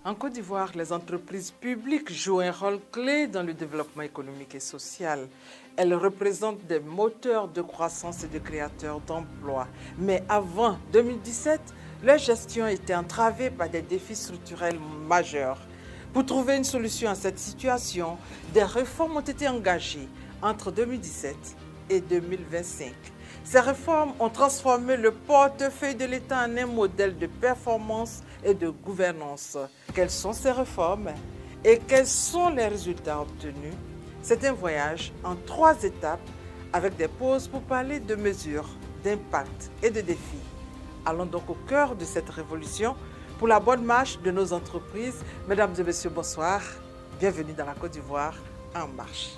En Côte d'Ivoire, les entreprises publiques jouent un rôle clé dans le développement économique et social. Elles représentent des moteurs de croissance et de créateurs d'emplois. Mais avant 2017, leur gestion était entravée par des défis structurels majeurs. Pour trouver une solution à cette situation, des réformes ont été engagées entre 2017 et 2025. Ces réformes ont transformé le portefeuille de l'État en un modèle de performance et de gouvernance. Quelles sont ces réformes et quels sont les résultats obtenus? C'est un voyage en 3 étapes avec des pauses pour parler de mesures, d'impact et de défis. Allons donc au cœur de cette révolution pour la bonne marche de nos entreprises. Mesdames et messieurs, bonsoir. Bienvenue dans la Côte d'Ivoire en marche.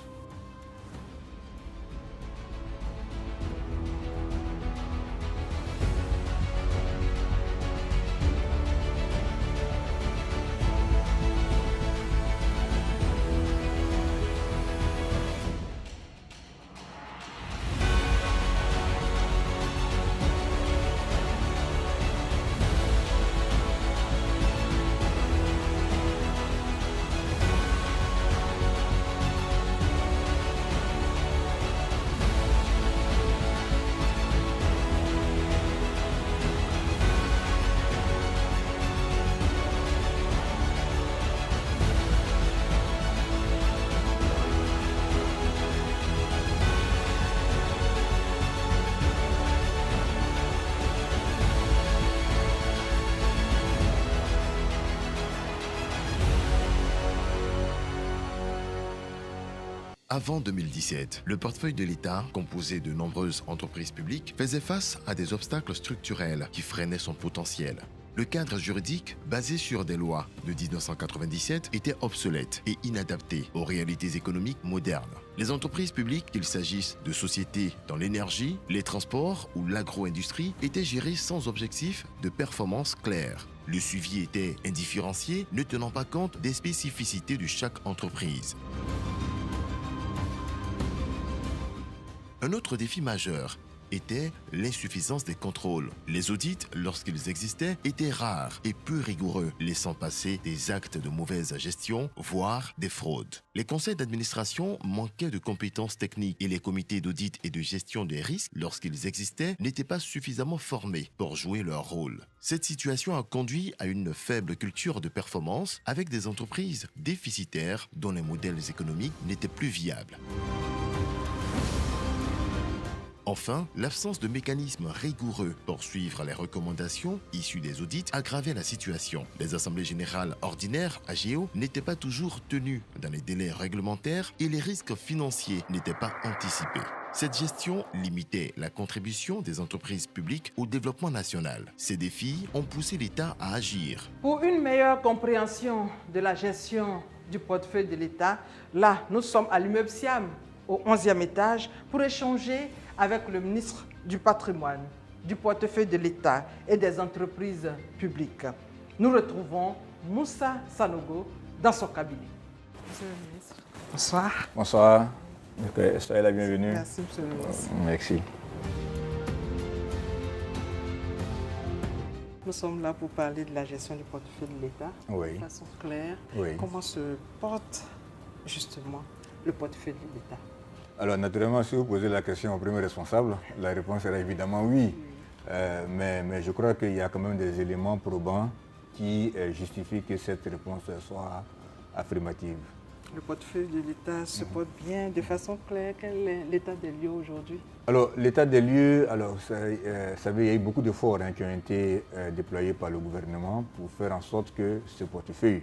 Avant 2017, le portefeuille de l'État, composé de nombreuses entreprises publiques, faisait face à des obstacles structurels qui freinaient son potentiel. Le cadre juridique, basé sur des lois de 1997, était obsolète et inadapté aux réalités économiques modernes. Les entreprises publiques, qu'il s'agisse de sociétés dans l'énergie, les transports ou l'agro-industrie, étaient gérées sans objectif de performance clair. Le suivi était indifférencié, ne tenant pas compte des spécificités de chaque entreprise. Un autre défi majeur était l'insuffisance des contrôles. Les audits, lorsqu'ils existaient, étaient rares et peu rigoureux, laissant passer des actes de mauvaise gestion, voire des fraudes. Les conseils d'administration manquaient de compétences techniques et les comités d'audit et de gestion des risques, lorsqu'ils existaient, n'étaient pas suffisamment formés pour jouer leur rôle. Cette situation a conduit à une faible culture de performance avec des entreprises déficitaires dont les modèles économiques n'étaient plus viables. Enfin, l'absence de mécanismes rigoureux pour suivre les recommandations issues des audits aggravait la situation. Les assemblées générales ordinaires, AGO, n'étaient pas toujours tenues dans les délais réglementaires et les risques financiers n'étaient pas anticipés. Cette gestion limitait la contribution des entreprises publiques au développement national. Ces défis ont poussé l'État à agir. Pour une meilleure compréhension de la gestion du portefeuille de l'État, là, nous sommes à l'immeuble Siam, au 11e étage, pour échanger avec le ministre du Patrimoine, du portefeuille de l'État et des entreprises publiques. Nous retrouvons Moussa Sanogo dans son cabinet. Monsieur le ministre, bonsoir. Bonsoir. Soyez la bienvenue. Merci, monsieur le ministre. Merci. Nous sommes là pour parler de la gestion du portefeuille de l'État Oui. de façon claire. Oui. Comment se porte justement le portefeuille de l'État? Alors naturellement, si vous posez la question au premier responsable, la réponse sera évidemment oui. Mais je crois qu'il y a quand même des éléments probants qui justifient que cette réponse soit affirmative. Le portefeuille de l'État se porte bien de façon claire. Quel est l'état des lieux aujourd'hui? Alors l'état des lieux, il y a eu beaucoup d'efforts qui ont été déployés par le gouvernement pour faire en sorte que ce portefeuille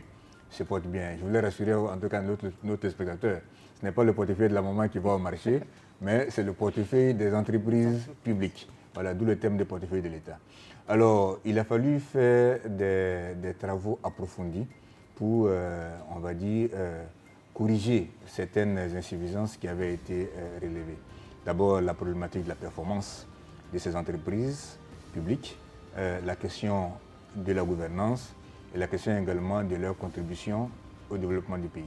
se porte bien. Je voulais rassurer en tout cas nos téléspectateurs. Ce n'est pas le portefeuille de la maman qui va au marché, mais c'est le portefeuille des entreprises publiques. Voilà, d'où le thème des portefeuilles de l'État. Alors, il a fallu faire des travaux approfondis pour, on va dire, corriger certaines insuffisances qui avaient été relevées. D'abord, la problématique de la performance de ces entreprises publiques, la question de la gouvernance et la question également de leur contribution au développement du pays.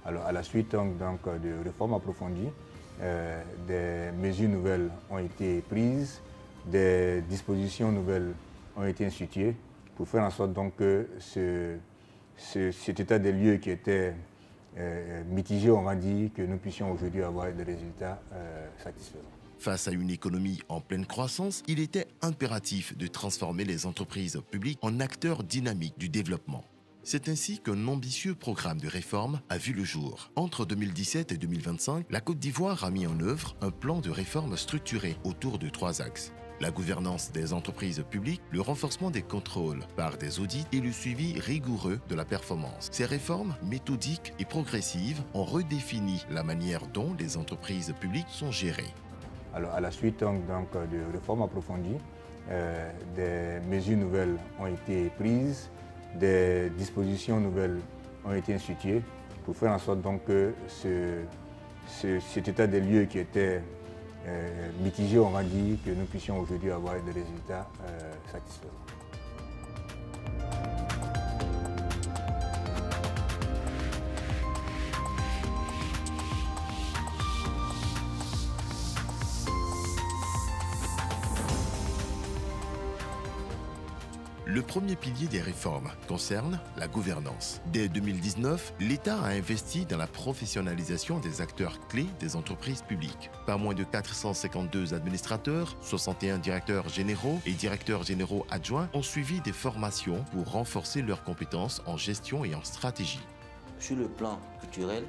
Alors, à la suite donc, de réformes approfondies, des mesures nouvelles ont été prises, des dispositions nouvelles ont été instituées pour faire en sorte donc, que cet état des lieux qui était mitigé, on va dire, que nous puissions aujourd'hui avoir des résultats satisfaisants. Face à une économie en pleine croissance, il était impératif de transformer les entreprises publiques en acteurs dynamiques du développement. C'est ainsi qu'un ambitieux programme de réforme a vu le jour. Entre 2017 et 2025, la Côte d'Ivoire a mis en œuvre un plan de réforme structuré autour de 3 axes. La gouvernance des entreprises publiques, le renforcement des contrôles par des audits et le suivi rigoureux de la performance. Ces réformes méthodiques et progressives ont redéfini la manière dont les entreprises publiques sont gérées. Alors, à la suite donc, de réformes approfondies, des mesures nouvelles ont été prises, des dispositions nouvelles ont été instituées pour faire en sorte donc, que cet état des lieux qui était mitigé, on va dire, que nous puissions aujourd'hui avoir des résultats satisfaisants. Le premier pilier des réformes concerne la gouvernance. Dès 2019, l'État a investi dans la professionnalisation des acteurs clés des entreprises publiques. Pas moins de 452 administrateurs, 61 directeurs généraux et directeurs généraux adjoints ont suivi des formations pour renforcer leurs compétences en gestion et en stratégie. Sur le plan culturel,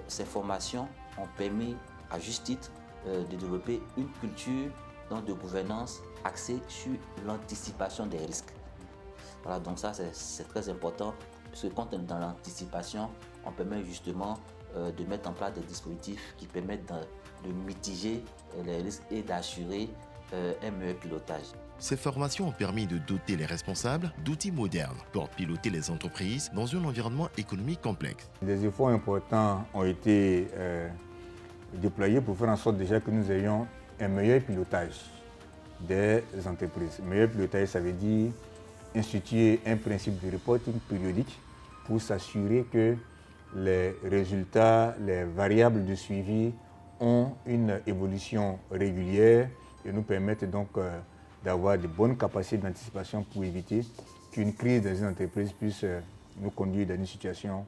ces formations ont permis, à juste titre, de développer une culture de gouvernance axée sur l'anticipation des risques. Voilà, donc ça c'est très important, parce que quand on est dans l'anticipation, on permet justement de mettre en place des dispositifs qui permettent de mitiger les risques et d'assurer un meilleur pilotage. Ces formations ont permis de doter les responsables d'outils modernes pour piloter les entreprises dans un environnement économique complexe. Des efforts importants ont été déployés pour faire en sorte déjà que nous ayons un meilleur pilotage des entreprises. Meilleur pilotage, ça veut dire instituer un principe de reporting périodique pour s'assurer que les résultats, les variables de suivi ont une évolution régulière et nous permettent donc d'avoir de bonnes capacités d'anticipation pour éviter qu'une crise dans une entreprise puisse nous conduire dans une situation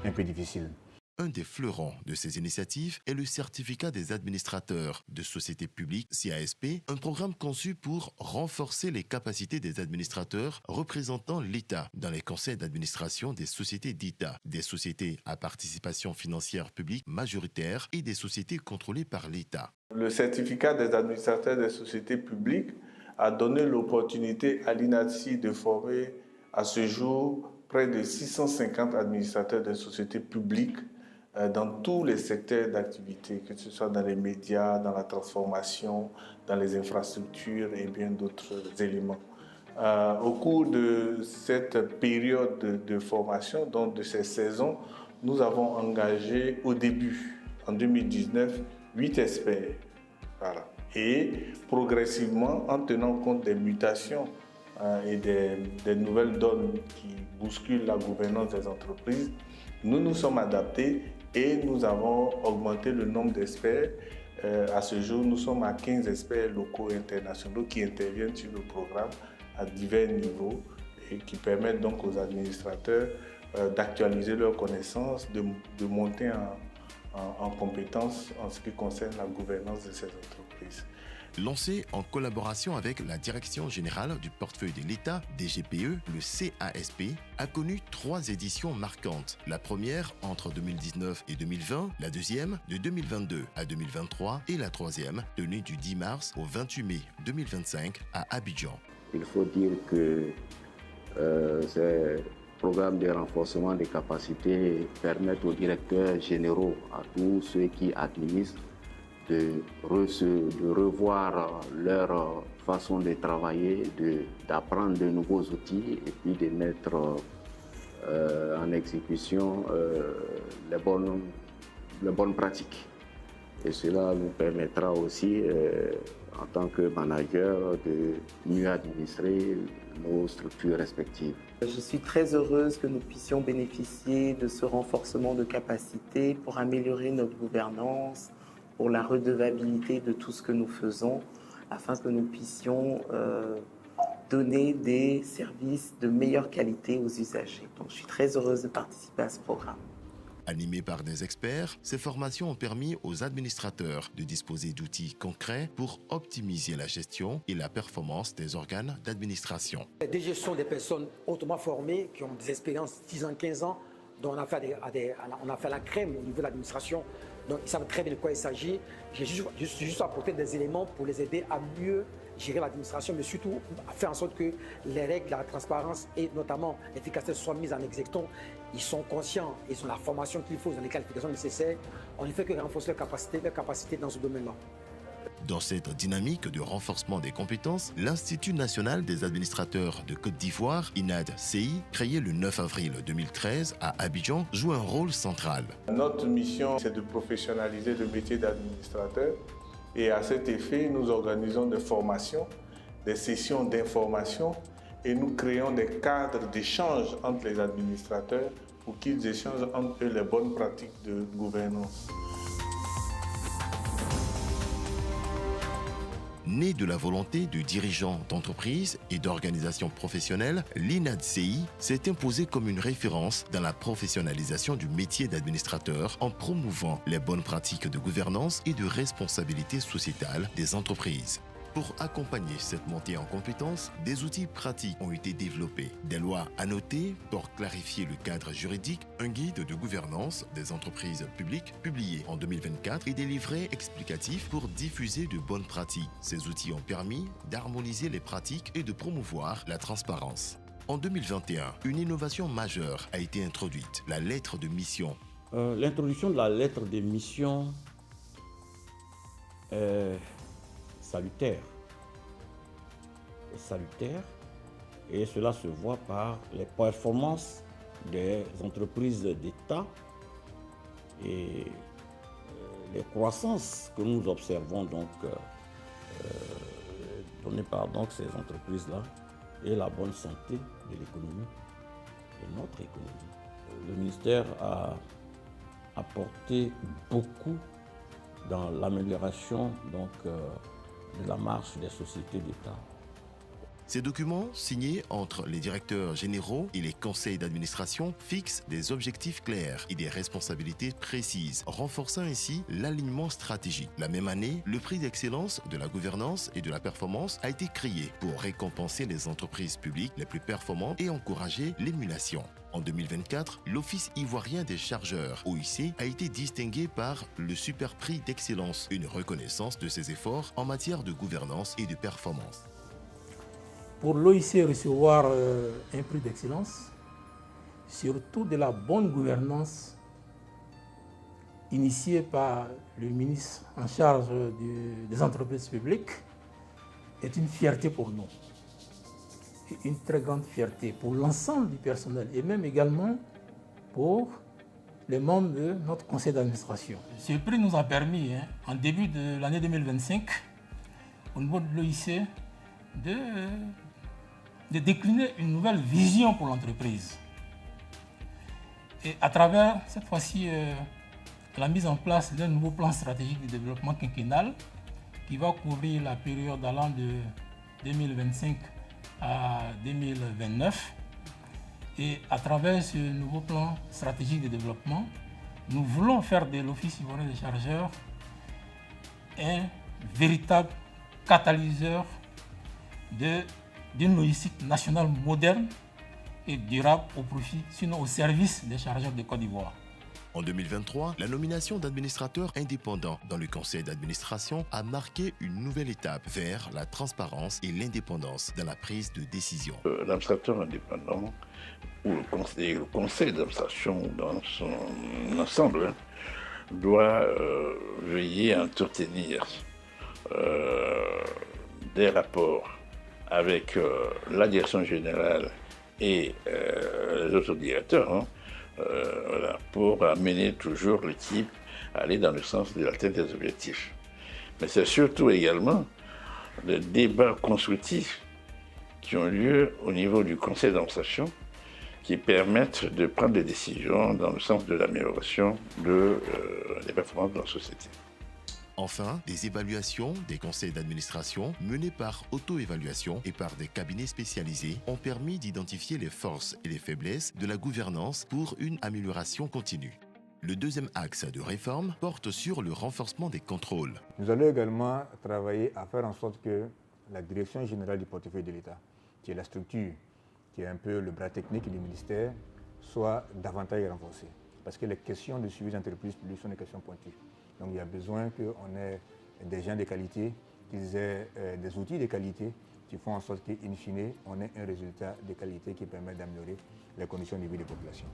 un peu difficile. Un des fleurons de ces initiatives est le certificat des administrateurs de sociétés publiques, CASP, un programme conçu pour renforcer les capacités des administrateurs représentant l'État dans les conseils d'administration des sociétés d'État, des sociétés à participation financière publique majoritaire et des sociétés contrôlées par l'État. Le certificat des administrateurs des sociétés publiques a donné l'opportunité à l'INATSI de former à ce jour près de 650 administrateurs de sociétés publiques dans tous les secteurs d'activité, que ce soit dans les médias, dans la transformation, dans les infrastructures et bien d'autres éléments. Au cours de cette période de formation, donc de ces saisons, nous avons engagé au début, en 2019, 8 experts. Voilà. Et progressivement, en tenant compte des mutations et des nouvelles donnes qui bousculent la gouvernance des entreprises, nous nous sommes adaptés et nous avons augmenté le nombre d'experts. À ce jour, nous sommes à 15 experts locaux et internationaux qui interviennent sur le programme à divers niveaux et qui permettent donc aux administrateurs d'actualiser leurs connaissances, de monter en compétences en ce qui concerne la gouvernance de ces entreprises. Lancé en collaboration avec la Direction générale du portefeuille de l'État, DGPE, le CASP a connu 3 éditions marquantes. La première entre 2019 et 2020, la deuxième de 2022 à 2023 et la troisième tenue du 10 mars au 28 mai 2025 à Abidjan. Il faut dire que ces programmes de renforcement des capacités permettent aux directeurs généraux, à tous ceux qui administrent, de revoir leur façon de travailler, d'apprendre de nouveaux outils et puis de mettre en exécution les bonnes pratiques. Et cela nous permettra aussi, en tant que manager, de mieux administrer nos structures respectives. Je suis très heureuse que nous puissions bénéficier de ce renforcement de capacités pour améliorer notre gouvernance, pour la redevabilité de tout ce que nous faisons, afin que nous puissions donner des services de meilleure qualité aux usagers. Donc je suis très heureuse de participer à ce programme. Animées par des experts, ces formations ont permis aux administrateurs de disposer d'outils concrets pour optimiser la gestion et la performance des organes d'administration. Des gestions des personnes hautement formées qui ont des expériences 10 ans, 15 ans, dont on a fait la crème au niveau de l'administration. Donc ils savent très bien de quoi il s'agit. J'ai juste apporté des éléments pour les aider à mieux gérer l'administration, mais surtout à faire en sorte que les règles, la transparence et notamment l'efficacité soient mises en exécution. Ils sont conscients, ils ont la formation qu'il faut, ils ont les qualifications nécessaires. On ne fait que renforcer leurs capacités dans ce domaine-là. Dans cette dynamique de renforcement des compétences, l'Institut national des administrateurs de Côte d'Ivoire, INAD-CI, créé le 9 avril 2013 à Abidjan, joue un rôle central. Notre mission, c'est de professionnaliser le métier d'administrateur. Et à cet effet, nous organisons des formations, des sessions d'information et nous créons des cadres d'échange entre les administrateurs pour qu'ils échangent entre eux les bonnes pratiques de gouvernance. Né de la volonté de dirigeants d'entreprises et d'organisations professionnelles, l'INAD-CI s'est imposé comme une référence dans la professionnalisation du métier d'administrateur en promouvant les bonnes pratiques de gouvernance et de responsabilité sociétale des entreprises. Pour accompagner cette montée en compétences, des outils pratiques ont été développés. Des lois annotées pour clarifier le cadre juridique, un guide de gouvernance des entreprises publiques publié en 2024 et des livrets explicatifs pour diffuser de bonnes pratiques. Ces outils ont permis d'harmoniser les pratiques et de promouvoir la transparence. En 2021, une innovation majeure a été introduite, la lettre de mission. L'introduction de la lettre de mission est salutaire. Et cela se voit par les performances des entreprises d'État et les croissances que nous observons donc données par donc ces entreprises-là et la bonne santé de l'économie et notre économie. Le ministère a apporté beaucoup dans l'amélioration donc de la marche des sociétés d'État. Ces documents, signés entre les directeurs généraux et les conseils d'administration, fixent des objectifs clairs et des responsabilités précises, renforçant ainsi l'alignement stratégique. La même année, le prix d'excellence de la gouvernance et de la performance a été créé pour récompenser les entreprises publiques les plus performantes et encourager l'émulation. En 2024, l'Office ivoirien des chargeurs, OIC, a été distingué par le Super Prix d'excellence, une reconnaissance de ses efforts en matière de gouvernance et de performance. Pour l'OIC recevoir un prix d'excellence, surtout de la bonne gouvernance initiée par le ministre en charge des entreprises publiques, est une fierté pour nous. Une très grande fierté pour l'ensemble du personnel et même également pour les membres de notre conseil d'administration. Ce prix nous a permis, en début de l'année 2025, au niveau de l'OIC, de décliner une nouvelle vision pour l'entreprise. Et à travers, cette fois-ci, la mise en place d'un nouveau plan stratégique de développement quinquennal qui va couvrir la période allant de 2025 à 2029. Et à travers ce nouveau plan stratégique de développement, nous voulons faire de l'Office ivoirien des chargeurs un véritable catalyseur d'une logistique nationale moderne et durable au profit, sinon au service des chargeurs de Côte d'Ivoire. En 2023, la nomination d'administrateurs indépendants dans le conseil d'administration a marqué une nouvelle étape vers la transparence et l'indépendance dans la prise de décision. L'administrateur indépendant ou le conseil d'administration dans son ensemble doit veiller à entretenir des rapports avec la direction générale et les autres directeurs, voilà, pour amener toujours l'équipe à aller dans le sens de l'atteinte des objectifs. Mais c'est surtout également les débats constructifs qui ont lieu au niveau du conseil d'administration qui permettent de prendre des décisions dans le sens de l'amélioration des performances de la société. Enfin, des évaluations des conseils d'administration menées par auto-évaluation et par des cabinets spécialisés ont permis d'identifier les forces et les faiblesses de la gouvernance pour une amélioration continue. Le deuxième axe de réforme porte sur le renforcement des contrôles. Nous allons également travailler à faire en sorte que la direction générale du portefeuille de l'État, qui est la structure, qui est un peu le bras technique du ministère, soit davantage renforcée. Parce que les questions de suivi d'entreprise publique sont des questions pointues. Donc il y a besoin qu'on ait des gens de qualité, qu'ils aient des outils de qualité qui font en sorte qu'in fine, on ait un résultat de qualité qui permet d'améliorer les conditions de vie des populations.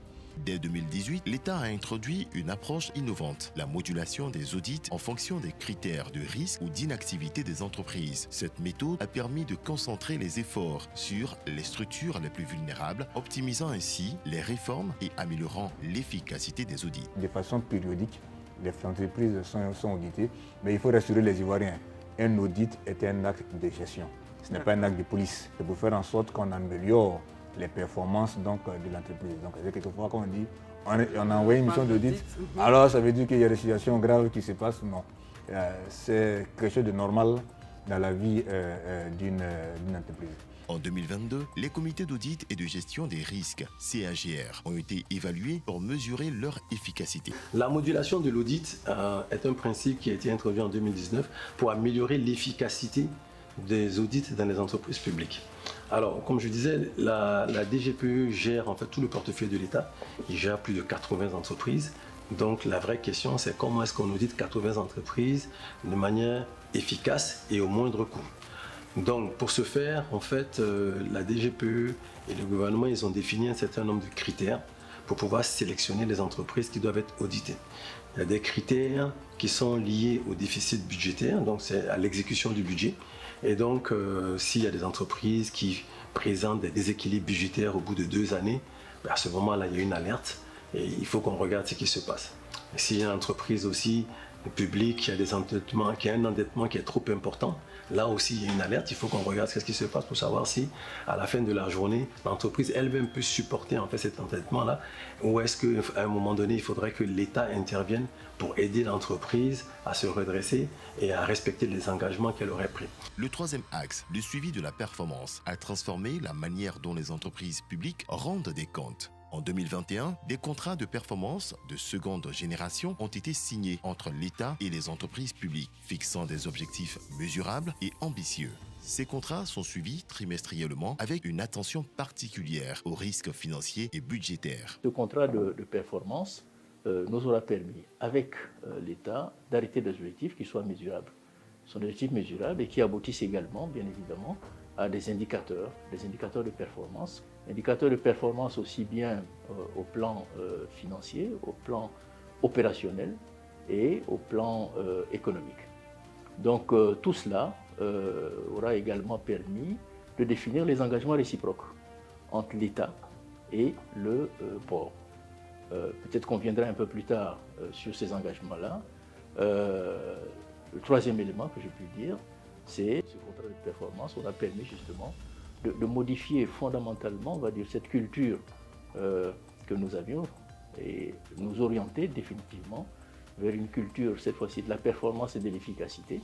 Dès 2018, l'État a introduit une approche innovante, la modulation des audits en fonction des critères de risque ou d'inactivité des entreprises. Cette méthode a permis de concentrer les efforts sur les structures les plus vulnérables, optimisant ainsi les réformes et améliorant l'efficacité des audits. De façon périodique, les entreprises sont auditées, mais il faut rassurer les Ivoiriens. Un audit est un acte de gestion. Ce n'est pas un acte de police. C'est pour faire en sorte qu'on améliore les performances de l'entreprise. Donc, quelquefois, quand on dit on a envoyé une mission d'audit, alors ça veut dire qu'il y a des situations graves qui se passent. Non. C'est quelque chose de normal dans la vie d'une entreprise. En 2022, les comités d'audit et de gestion des risques, CAGR, ont été évalués pour mesurer leur efficacité. La modulation de l'audit est un principe qui a été introduit en 2019 pour améliorer l'efficacité des audits dans les entreprises publiques. Alors, comme je disais, la DGPE gère en fait tout le portefeuille de l'État. Il gère plus de 80 entreprises. Donc, la vraie question, c'est comment est-ce qu'on audite 80 entreprises de manière efficace et au moindre coût. Donc, pour ce faire, en fait, la DGPE et le gouvernement, ils ont défini un certain nombre de critères pour pouvoir sélectionner les entreprises qui doivent être auditées. Il y a des critères qui sont liés au déficit budgétaire, donc c'est à l'exécution du budget. Et donc, s'il y a des entreprises qui présentent des déséquilibres budgétaires au bout de 2 années, à ce moment-là, il y a une alerte et il faut qu'on regarde ce qui se passe. Et s'il y a une entreprise aussi publique qui a un endettement qui est trop important, là aussi, il y a une alerte, il faut qu'on regarde ce qui se passe pour savoir si, à la fin de la journée, l'entreprise elle-même peut supporter en fait cet endettement-là, ou est-ce qu'à un moment donné, il faudrait que l'État intervienne pour aider l'entreprise à se redresser et à respecter les engagements qu'elle aurait pris. Le troisième axe, le suivi de la performance, a transformé la manière dont les entreprises publiques rendent des comptes. En 2021, des contrats de performance de seconde génération ont été signés entre l'État et les entreprises publiques, fixant des objectifs mesurables et ambitieux. Ces contrats sont suivis trimestriellement avec une attention particulière aux risques financiers et budgétaires. Ce contrat de performance nous aura permis, avec l'État, d'arrêter des objectifs qui soient mesurables. Ce sont des objectifs mesurables et qui aboutissent également, bien évidemment, à des indicateurs de performance. Indicateurs de performance aussi bien au plan financier, au plan opérationnel et au plan économique. Donc tout cela aura également permis de définir les engagements réciproques entre l'État et le port. Peut-être qu'on viendra un peu plus tard sur ces engagements-là. Le troisième élément que je puis dire, c'est ce contrat de performance aura permis justement de modifier fondamentalement, on va dire, cette culture que nous avions et nous orienter définitivement vers une culture, cette fois-ci, de la performance et de l'efficacité,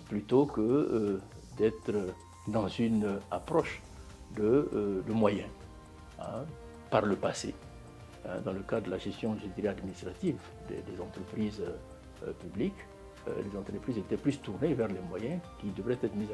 plutôt que d'être dans une approche de moyens. Par le passé, dans le cadre de la gestion, je dirais, administrative des entreprises publiques, les entreprises étaient plus tournées vers les moyens qui devraient être mis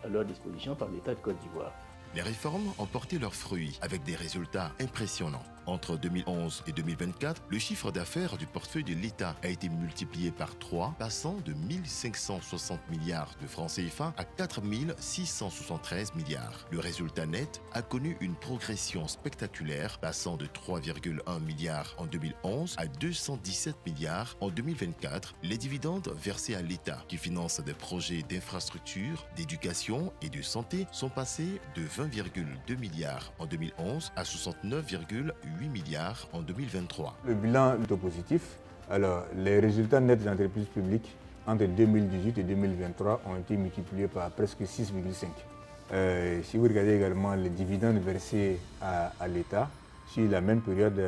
à leur disposition par l'État de Côte d'Ivoire. Les réformes ont porté leurs fruits avec des résultats impressionnants. Entre 2011 et 2024, le chiffre d'affaires du portefeuille de l'État a été multiplié par 3, passant de 1 560 milliards de francs CFA à 4 673 milliards. Le résultat net a connu une progression spectaculaire, passant de 3,1 milliards en 2011 à 217 milliards en 2024. Les dividendes versés à l'État, qui finance des projets d'infrastructure, d'éducation et de santé, sont passés de 20,2 milliards en 2011 à 69,8 milliards en 2023. Le bilan est plutôt positif. Alors, les résultats nets des entreprises publiques entre 2018 et 2023 ont été multipliés par presque 6,5. Si vous regardez également les dividendes versés à l'État, sur la même période,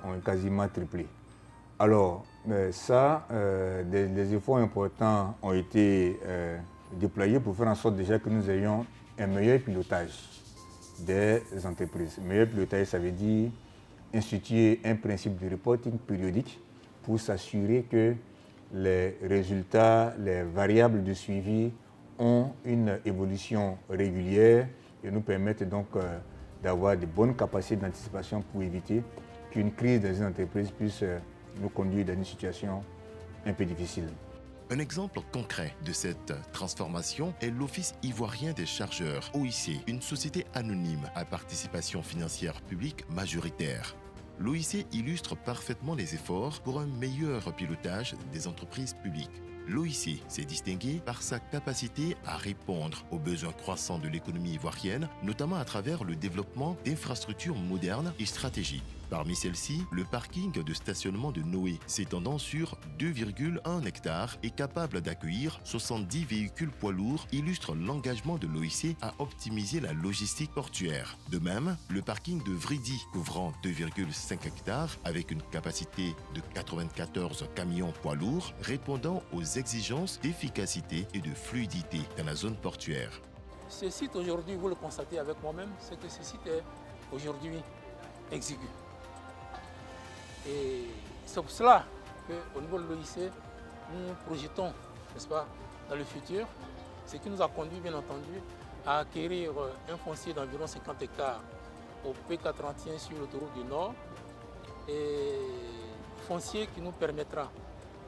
ont quasiment triplé. Alors, ça, des efforts importants ont été déployés pour faire en sorte déjà que nous ayons un meilleur pilotage des entreprises. Meilleur pilotage, ça veut dire instituer un principe de reporting périodique pour s'assurer que les résultats, les variables de suivi ont une évolution régulière et nous permettent donc d'avoir de bonnes capacités d'anticipation pour éviter qu'une crise dans une entreprise puisse nous conduire dans une situation un peu difficile. Un exemple concret de cette transformation est l'Office ivoirien des chargeurs, OIC, une société anonyme à participation financière publique majoritaire. L'OIC illustre parfaitement les efforts pour un meilleur pilotage des entreprises publiques. L'OIC s'est distingué par sa capacité à répondre aux besoins croissants de l'économie ivoirienne, notamment à travers le développement d'infrastructures modernes et stratégiques. Parmi celles-ci, le parking de stationnement de Noé, s'étendant sur 2,1 hectares et capable d'accueillir 70 véhicules poids lourds, illustre l'engagement de l'OIC à optimiser la logistique portuaire. De même, le parking de Vridi, couvrant 2,5 hectares avec une capacité de 94 camions poids lourds, répondant aux exigences d'efficacité et de fluidité dans la zone portuaire. Ce site aujourd'hui, vous le constatez avec moi-même, c'est que ce site est aujourd'hui exigu. Et c'est pour cela qu'au niveau de l'OIC, nous projetons, n'est-ce pas, dans le futur, ce qui nous a conduit, bien entendu, à acquérir un foncier d'environ 50 hectares au P431 sur l'autoroute du Nord, et foncier qui nous permettra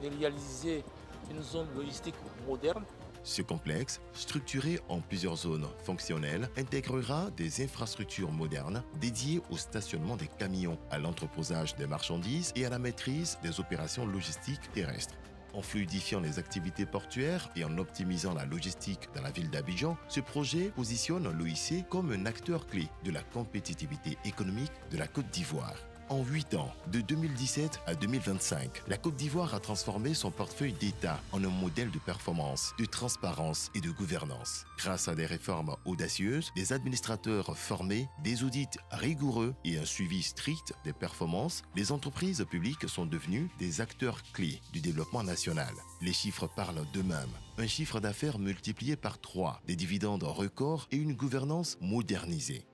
de réaliser une zone logistique moderne. Ce complexe, structuré en plusieurs zones fonctionnelles, intégrera des infrastructures modernes dédiées au stationnement des camions, à l'entreposage des marchandises et à la maîtrise des opérations logistiques terrestres. En fluidifiant les activités portuaires et en optimisant la logistique dans la ville d'Abidjan, ce projet positionne l'OIC comme un acteur clé de la compétitivité économique de la Côte d'Ivoire. En 8 ans, de 2017 à 2025, la Côte d'Ivoire a transformé son portefeuille d'État en un modèle de performance, de transparence et de gouvernance. Grâce à des réformes audacieuses, des administrateurs formés, des audits rigoureux et un suivi strict des performances, les entreprises publiques sont devenues des acteurs clés du développement national. Les chiffres parlent d'eux-mêmes. Un chiffre d'affaires multiplié par 3, des dividendes records et une gouvernance modernisée.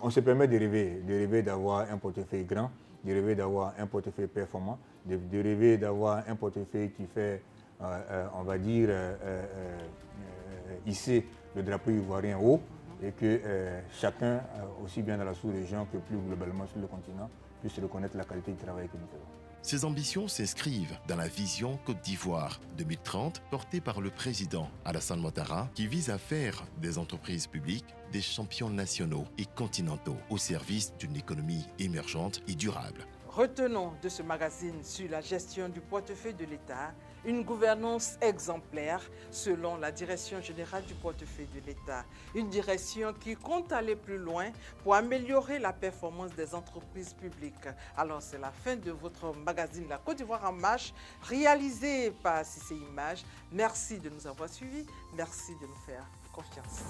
On se permet de rêver d'avoir un portefeuille grand, de rêver d'avoir un portefeuille performant, de rêver d'avoir un portefeuille qui fait, on va dire, hisser le drapeau ivoirien haut et que chacun, aussi bien dans la sous-région que plus globalement sur le continent, puisse reconnaître la qualité du travail que nous faisons. Ces ambitions s'inscrivent dans la vision Côte d'Ivoire 2030 portée par le président Alassane Ouattara qui vise à faire des entreprises publiques des champions nationaux et continentaux au service d'une économie émergente et durable. Retenons de ce magazine sur la gestion du portefeuille de l'État une gouvernance exemplaire selon la Direction générale du portefeuille de l'État. Une direction qui compte aller plus loin pour améliorer la performance des entreprises publiques. Alors c'est la fin de votre magazine La Côte d'Ivoire en marche, réalisé par CC Images. Merci de nous avoir suivis, merci de nous faire confiance.